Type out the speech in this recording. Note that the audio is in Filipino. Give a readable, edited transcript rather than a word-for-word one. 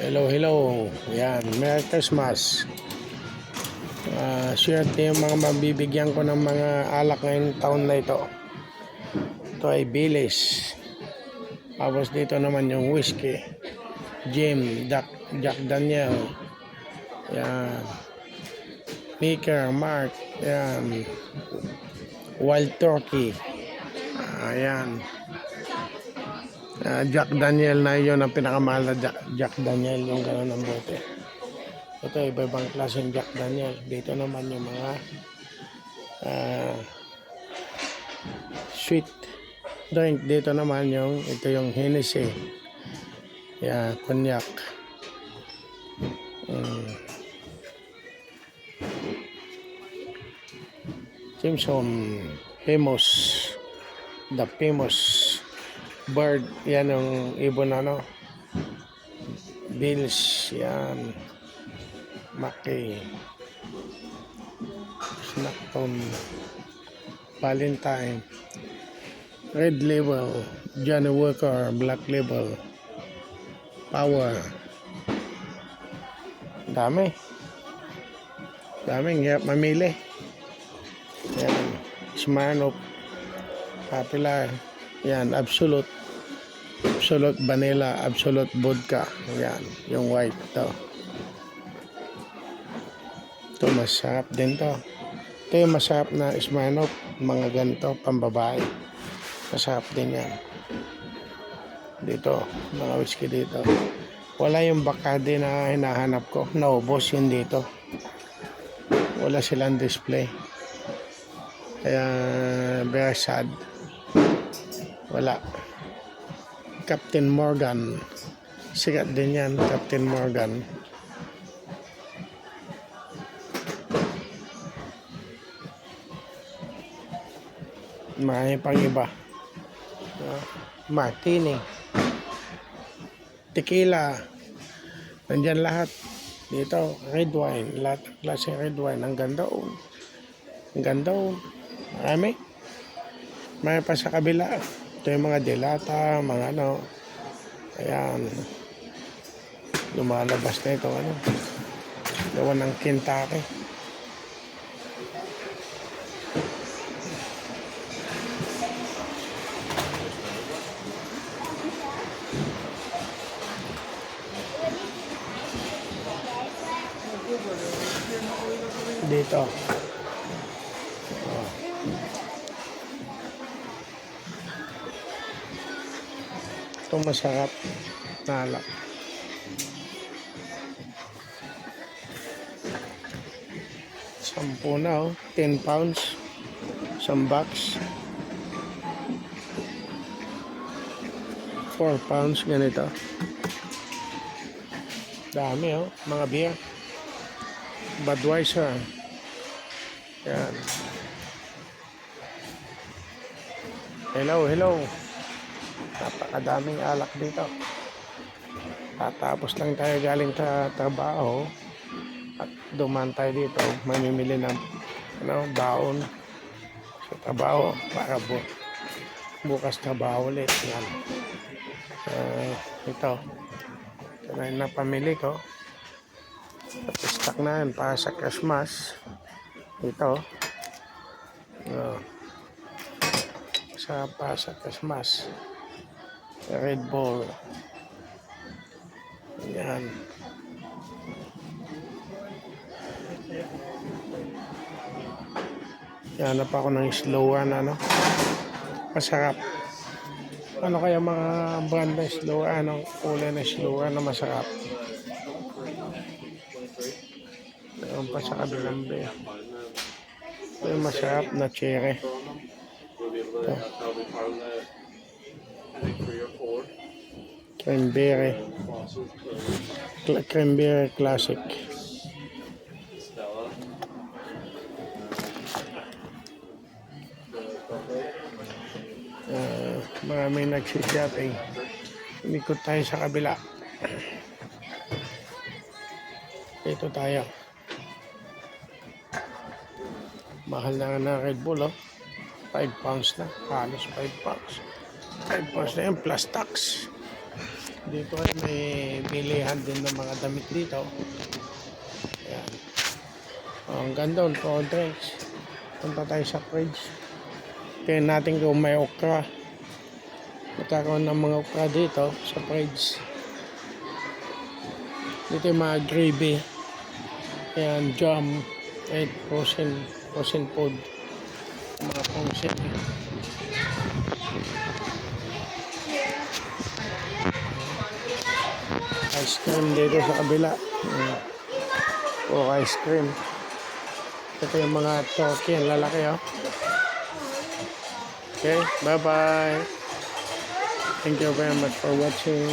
Hello, hello. Yan, Merry Christmas. Swerte yung mga mabibigyan ko ng mga alak ngayong taon na ito. Ito ay Baileys. Tapos dito naman yung whiskey. Jim, Jack Daniel. Yan. Maker, Mark. Yan. Wild Turkey. Ayan. Jack Daniel na yun ang pinakamahal na Jack Daniel, yung gano'n ng bote. Ito iba-ibang klaseng Jack Daniel. Dito naman yung mga sweet drink. Dito naman ito yung Hennessy. Yeah, cognac. Jameson, famous. The famous bird. Yan yung ibon Bills. Yan. Maki. Snackton. Valentine. Red Label. Johnny Walker. Black Label. Power. Daming hirap mamili. Yan. Smirnoff. Popular. Yan. Absolute vanilla. Absolute vodka. Yan. Yung white to. Ito masarap din to. Ito yung masarap na Smirnoff. Mga ganito. Pambabae. Masarap din yan. Dito. Mga whiskey dito. Wala yung Bacardi na hinahanap ko. Naubos yun dito. Wala silang display. Kaya very sad. Wala. Captain Morgan. Sikat din yan. Captain Morgan. Marami pang iba. Martini. Tequila. Nandyan lahat. Dito, red wine. Lahat ng klase red wine. Ang ganda. Ang ganda. Marami. Marami pa sa kabila. Ito yung mga delata, mga Ayan. Lumalabas na ito. Gawa ng Kentucky. Dito. Ito masarap na alak. Sampu na 10 pounds. Some box. 4 pounds ganito. Dami mga beer. Budweiser. Yan. Hello. Napakadaming alak dito. Tatapos lang tayo galing sa trabaho at duman tayo dito. Mamimili ng baon sa trabaho para bukas trabaho ulit. Yan. Ito na yung napamili ko. Stock na yan para sa Christmas. Ito para sa Christmas. Red Bull. Yan. Hanap ako ng slow one masarap. Ano kaya mga brand na slow kulay na slow na masarap? Meron pa sa kabilang be. Ito yung masarap na cherry. Ito. Cranberry classic. Maraming nagsishopping. Umikot tayo sa kabila. Ito tayo. Mahal na Red Bull 5 pounds na. Halos 5 pounds. 5 pounds na yan plus tax. Dito ay may bilihan din ng mga damit dito. Ayan. Oh, ang ganda ng cold drinks. Punta tayo sa fridge. Tingnan natin kung may okra. Magkakaroon ng mga okra dito sa fridge. Dito yung mga gravy. Ayan, jam. At frozen food. Mga frozen. Ice cream dito sa kabila. Ice cream. Ito yung mga turkey. Ang lalaki, oh. Okay, bye-bye. Thank you very much for watching.